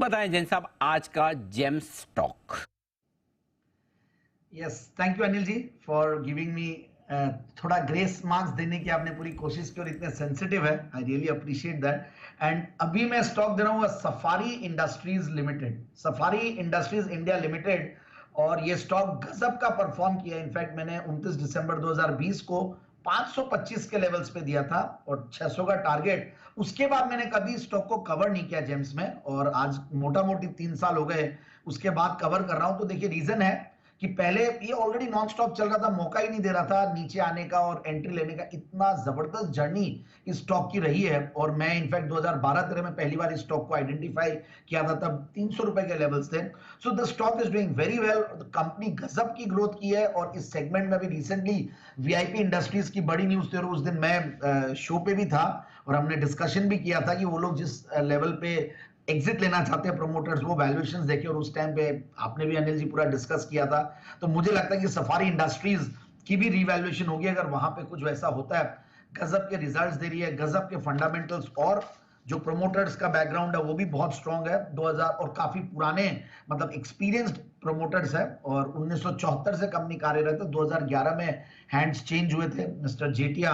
बताएं जैन साहब आज का gem stock. Yes, thank you Anil ji for giving me थोड़ा ग्रेस मार्क्स देने की आपने पूरी कोशिश की और इतने सेंसिटिव है, I really appreciate that. And अभी मैं स्टॉक दे रहा हूँ safari industries limited, safari industries India limited. और ये स्टॉक गजब का परफॉर्म किया। इनफैक्ट मैंने 29 दिसंबर 2020 को 525 के लेवल्स पे दिया था और 600 का टारगेट। उसके बाद मैंने कभी स्टॉक को कवर नहीं किया जेम्स में, और आज मोटा मोटी 3 साल हो गए उसके बाद कवर कर रहा हूं। तो देखिए रीजन है कि पहले ये ऑलरेडी नॉन स्टॉप चल रहा था, मौका ही नहीं दे रहा था नीचे आने का और एंट्री लेने का। इतना जबरदस्त जर्नी इस स्टॉक की रही है। और मैं इनफैक्ट 2012-13 में पहली बार इस स्टॉक को आइडेंटिफाई किया था, तब 300 रुपए के लेवल्स थे। So the stock is doing very well. Company गजब की ग्रोथ की है और इस सेगमेंट में भी रिसेंटली वीआईपी इंडस्ट्रीज की बड़ी न्यूज थी और उस दिन मैं शो पे भी था और हमने डिस्कशन भी किया था कि वो लोग जिस लेवल पे एग्जिट लेना चाहते हैं प्रोमोटर्स, वो वैल्यूएशंस देखे और उस टाइम पे आपने भी अनिल जी पूरा डिस्कस किया था। तो मुझे लगता है कि सफारी इंडस्ट्रीज की भी रीवैल्यूएशन होगी अगर वहां पे कुछ वैसा होता है। गजब के रिजल्ट्स दे रही है, गजब के फंडामेंटल्स, और जो प्रोमोटर्स का बैकग्राउंड है वो भी बहुत स्ट्रांग है। 2000 और काफी पुराने मतलब एक्सपीरियंस्ड प्रोमोटर्स है और 1974 से कंपनी कार्यरत है। 2011 में हैंड्स चेंज हुए थे। मिस्टर जेटिया,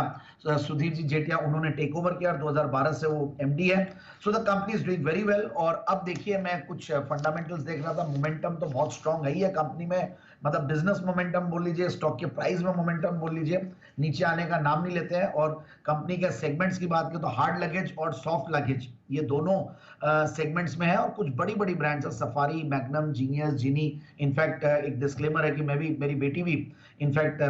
सुधीर जी जेटिया, उन्होंने टेक ओवर किया और 2012 से वो एमडी है। So the company is doing very well. और अब देखिए मैं कुछ फंडामेंटल्स देख रहा था, मोमेंटम तो बहुत स्ट्रांग है ही है कंपनी में। मतलब बिजनेस मोमेंटम बोल लीजिए, स्टॉक के प्राइस में मोमेंटम बोल लीजिए, नीचे आने का नाम नहीं लेते हैं। और कंपनी के सेगमेंट्स की बात करें तो हार्ड लगेज और सॉफ्ट लगेज ये दोनों सेगमेंट्स में है। और कुछ बड़ी बड़ी ब्रांड्स है, सफारी, मैग्नम, जीनियस, जिनी। इनफैक्ट एक डिस्क्लेमर है कि मैं भी, मेरी बेटी भी, इनफैक्ट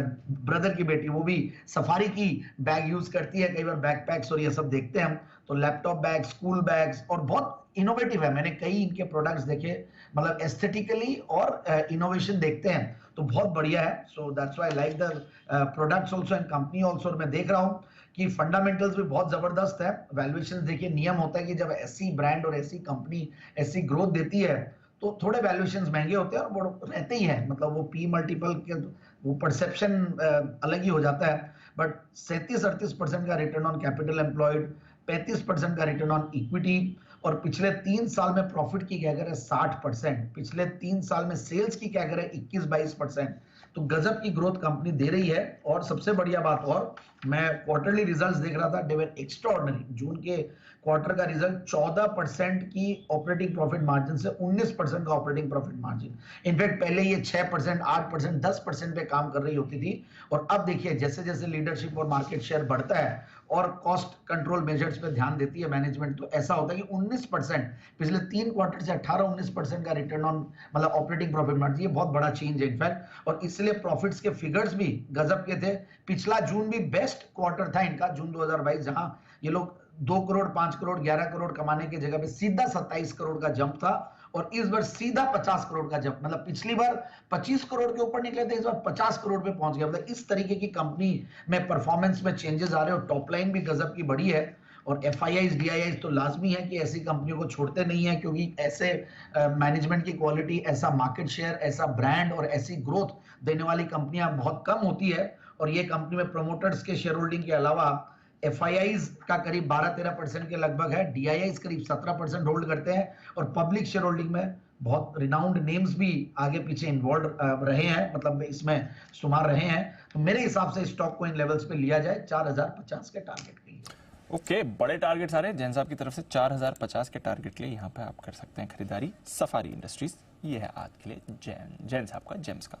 ब्रदर की बेटी, वो भी सफारी की बैग यूज करती है। कई बार बैकपैक्स और ये सब देखते हैं हम, तो लैपटॉप बैग, स्कूल बैग्स, और बहुत इनोवेटिव है। मैंने कई इनके प्रोडक्ट्स देखे, मतलब एस्थेटिकली और इनोवेशन देखते हैं तो बहुत बढ़िया है। So that's why I like the products also and company also. और मैं देख रहा हूं कि फंडामेंटल्स भी बहुत जबरदस्त है। वैल्यूएशन देखिए, नियम होता है कि जब ऐसी ब्रांड और ऐसी कंपनी ऐसी ग्रोथ देती है तो थोड़े वैल्यूएशंस महंगे होते हैं और वो रहते ही हैं। मतलब वो पी मल्टीपल के वो परसेप्शन अलग ही हो जाता है। बट 37-38% का रिटर्न ऑन कैपिटल एम्प्लॉयड, 35% का रिटर्न ऑन इक्विटी, और पिछले 3 साल में प्रॉफिट की कैगर है 60%, पिछले 3 साल में सेल्स की कैगर है 21-22%। तो गजब की ग्रोथ कंपनी दे रही है। और सबसे बढ़िया बात, और मैं क्वार्टरली रिजल्ट्स देख रहा था, दे वर एक्स्ट्राऑर्डिनरी। जून के क्वार्टर का रिजल्ट 14% की ऑपरेटिंग प्रॉफिट मार्जिन से 19% का ऑपरेटिंग प्रॉफिट मार्जिन। इनफैक्ट पहले ये 6%, 8%, 10% पे काम कर रही होती थी। और अब देखिए जैसे जैसे लीडरशिप और मार्केट शेयर बढ़ता है और कॉस्ट कंट्रोल मेजर्स पे ध्यान देती है मैनेजमेंट, तो ऐसा होता है कि 19% पिछले 3 क्वार्टर से 18-19% का रिटर्न ऑन मतलब ऑपरेटिंग प्रॉफिट मार्जिन, ये बहुत बड़ा चेंज है इनफैक्ट। और इसलिए प्रॉफिट्स के फिगर्स भी गजब के थे। पिछला जून भी बेस्ट क्वार्टर था इनका, जून 2022, जहां ये लोग 2 करोड़, 5 करोड़, 11 करोड़ कमाने की जगह पे सीधा 27 करोड़ का जंप था। और इस बार सीधा 50 करोड़ का जंप, मतलब पिछली बार 25 करोड़ के ऊपर निकले थे, इस बार 50 करोड़ पे पहुंच गया। मतलब इस तरीके की कंपनी में परफॉर्मेंस में चेंजेस आ रहे हैं और टॉप लाइन भी गजब की बड़ी है। और एफआईआईज, डीआईआईज तो लाजमी है कि ऐसी कंपनियों को छोड़ते नहीं है, क्योंकि ऐसे मैनेजमेंट की क्वालिटी, ऐसा मार्केट शेयर, ऐसा ब्रांड और ऐसी ग्रोथ देने वाली कंपनियां बहुत कम होती है। और ये कंपनी में प्रोमोटर्स के शेयर होल्डिंग के अलावा एफआईआईज का करीब 12-13% के लगभग है, डीआईआईज करीब 17% होल्ड करते हैं, और पब्लिक शेयर होल्डिंग में बहुत रिनाउंड नेम्स भी आगे पीछे इन्वॉल्व रहे हैं, मतलब इसमें शुमार रहे हैं। तो मेरे हिसाब से स्टॉक को इन लेवल्स पे लिया जाए 4050 के टारगेट के लिए। ओके, बड़े टारगेट्स आ रहे हैं जैन साहब की तरफ से। 4050 के टारगेट के लिए यहाँ पे आप कर सकते हैं खरीदारी। सफारी इंडस्ट्रीज ये है आज के लिए जैन साहब का जेम्स का